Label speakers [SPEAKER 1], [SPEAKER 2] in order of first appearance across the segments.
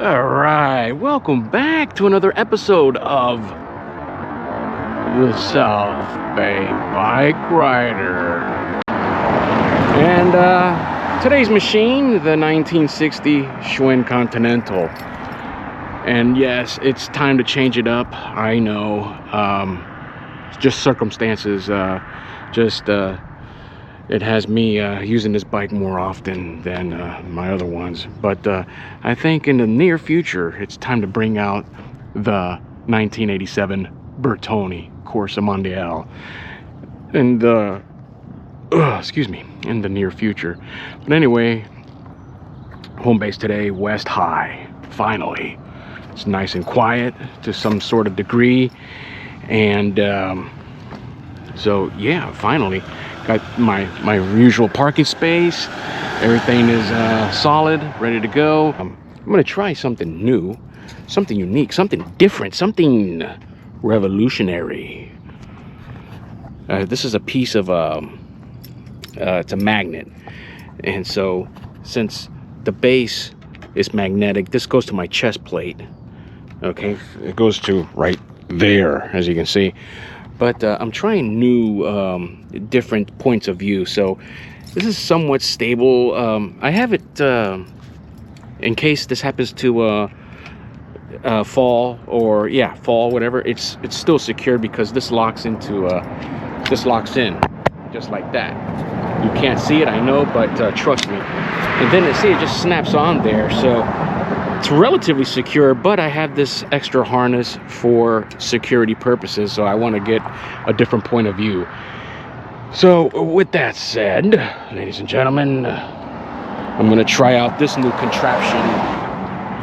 [SPEAKER 1] All right, welcome back to another episode of the South Bay Bike Rider. And today's machine, the 1960 Schwinn Continental. And yes, it's time to change it up. I know, just circumstances. It has me using this bike more often than my other ones. But I think in the near future, it's time to bring out the 1987 Bertone Corsa Mondiale. And excuse me, in the near future. But anyway, home base today, West High. Finally, it's nice and quiet to some sort of degree. And so yeah, finally. Got my usual parking space. Everything is solid, ready to go. I'm gonna try something new, something unique, something different, something revolutionary. This is a piece of it's a magnet, and so since the base is magnetic, this goes to my chest plate. Okay, it goes to right there, as you can see. But I'm trying new, different points of view. So this is somewhat stable. I have it in case this happens to fall, or yeah, fall, whatever. It's still secure because this locks into this locks in just like that. You can't see it, I know, but trust me. And then see, it just snaps on there. So it's relatively secure, but I have this extra harness for security purposes, so I want to get a different point of view. So with that said, ladies and gentlemen, I'm going to try out this new contraption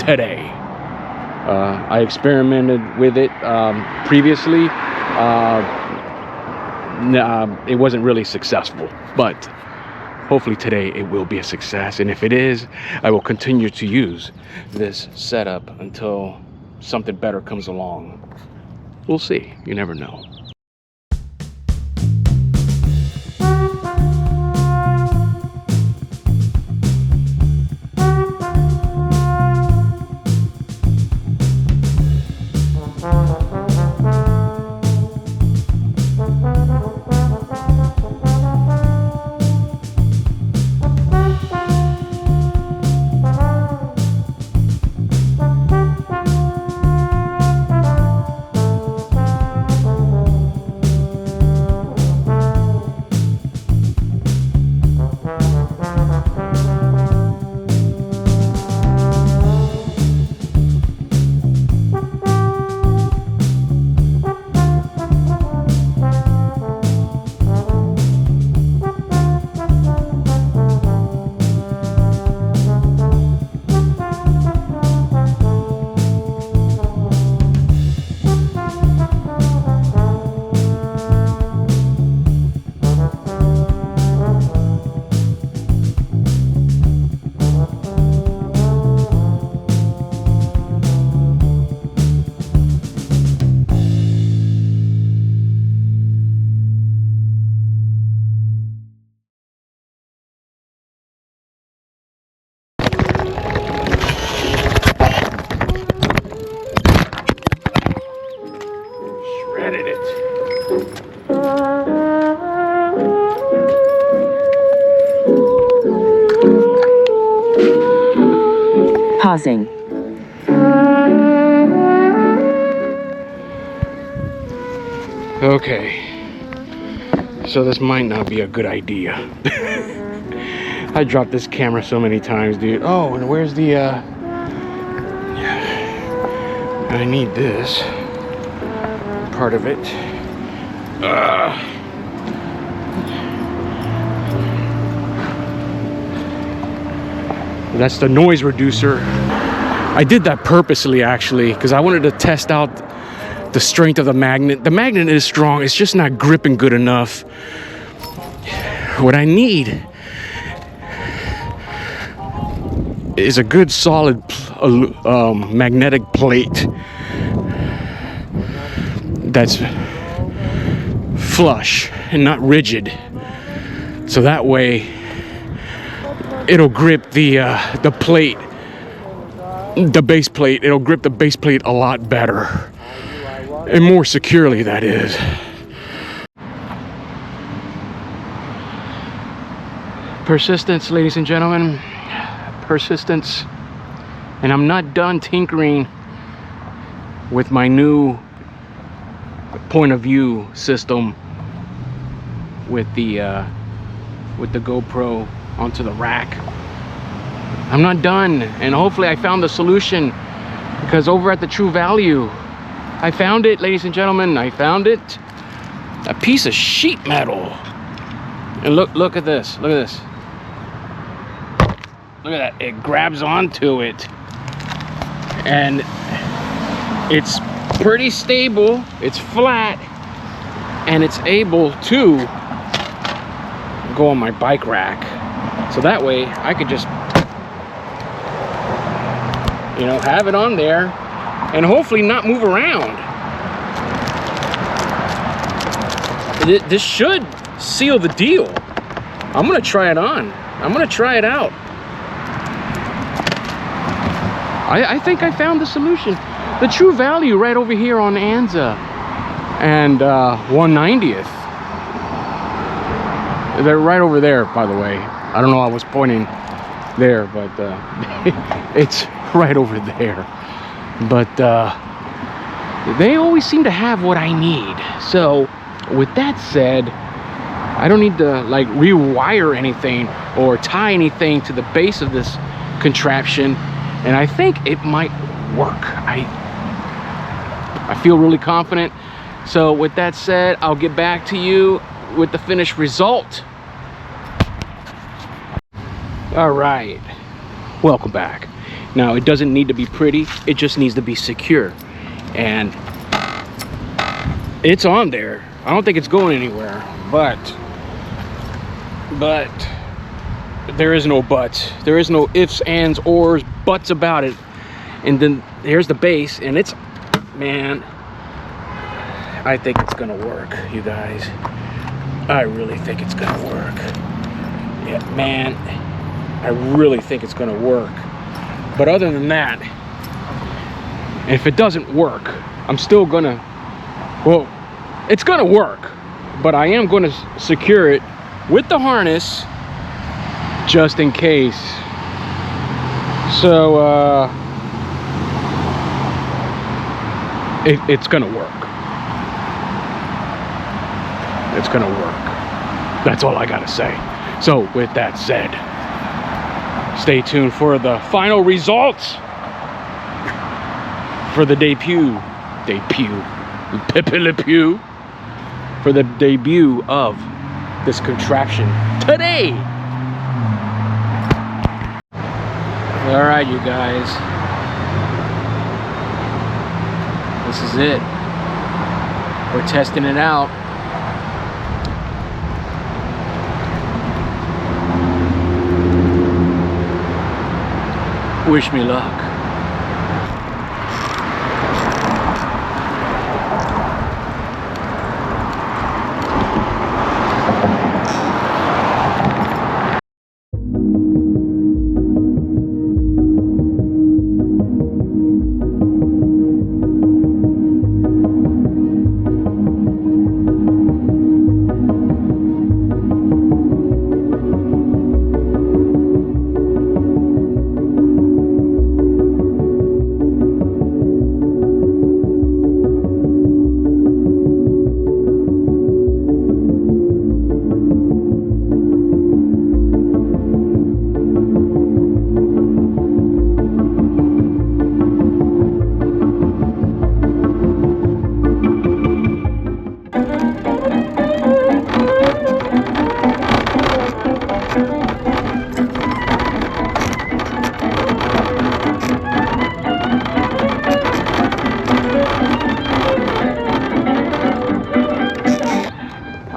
[SPEAKER 1] today. I experimented with it previously. It wasn't really successful, but hopefully today it will be a success, and if it is, I will continue to use this setup until something better comes along. We'll see. You never know.
[SPEAKER 2] Pausing.
[SPEAKER 1] Okay, so this might not be a good idea. I dropped this camera so many times, dude. Oh, and where's the I need this part of it. That's the noise reducer. I did that purposely, actually, because I wanted to test out the strength of the magnet. The magnet is strong, it's just not gripping good enough. What I need is a good solid magnetic plate that's flush and not rigid, so that way it'll grip the plate the base plate. It'll grip the base plate a lot better. And more securely, that is. Persistence, ladies and gentlemen. Persistence. And I'm not done tinkering with my new point of view system with the GoPro onto the rack. I'm not done, and hopefully I found the solution, because over at the True Value, I found it, ladies and gentlemen. I found it. A piece of sheet metal. And look at this. Look at this. Look at that. It grabs onto it. And it's pretty stable. It's flat. And it's able to go on my bike rack. So that way I could just, you know, have it on there and hopefully not move around. This should seal the deal. I'm gonna try it on. I'm gonna try it out. I think I found the solution. The True Value right over here on Anza and 190th. They're right over there, by the way. I don't know, I was pointing there, but it's right over there. But they always seem to have what I need. So with that said, I don't need to like rewire anything or tie anything to the base of this contraption, and I think it might work. I feel really confident. So with that said, I'll get back to you with the finished result. All right, welcome back. Now, it doesn't need to be pretty, it just needs to be secure. And it's on there. I don't think it's going anywhere, but there is no buts. There is no ifs, ands, ors, buts about it. And then here's the base, and it's, man, I think it's gonna work, you guys. I really think it's gonna work. Yeah, man, I really think it's gonna work. But other than that, if it doesn't work, I'm still gonna, well, it's gonna work, but I am gonna secure it with the harness just in case. So it's gonna work. It's gonna work. That's all I gotta say. So with that said, stay tuned for the final results for the debut for the debut of this contraption today. All right, you guys, this is it. We're testing it out. Wish me luck.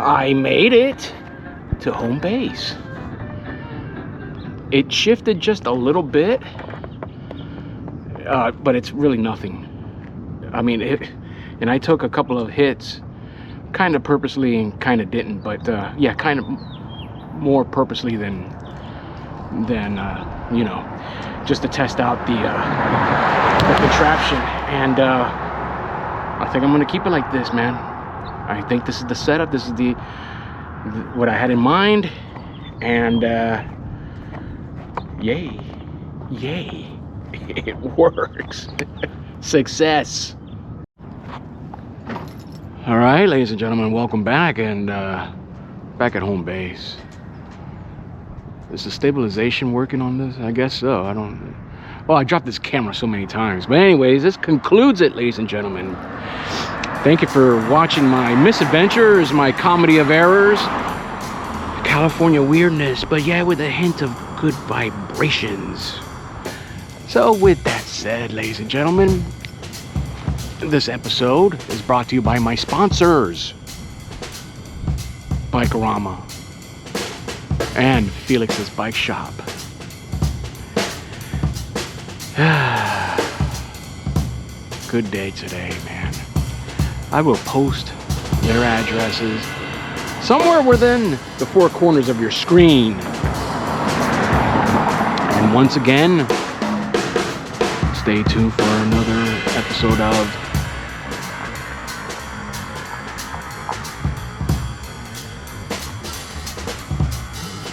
[SPEAKER 1] I made it to home base. It shifted just a little bit, but it's really nothing. I mean, and I took a couple of hits, kind of purposely and kind of didn't, but yeah, kind of more purposely than you know. just to test out the contraption. And I think I'm gonna keep it like this, man. I think this is the setup. This is the what I had in mind. And yay, it works. Success. All right, ladies and gentlemen, welcome back, and back at home base. Is the stabilization working on this? I guess so. I don't. Well, I dropped this camera so many times. But anyways, this concludes it, ladies and gentlemen. Thank you for watching my misadventures, my comedy of errors, California weirdness, but yeah, with a hint of good vibrations. So with that said, ladies and gentlemen, this episode is brought to you by my sponsors, Bikerama and Felix's Bike Shop. Good day today, man. I will post their addresses somewhere within the four corners of your screen. And once again, stay tuned for another episode of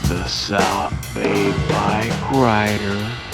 [SPEAKER 1] the South Bay Bike Rider.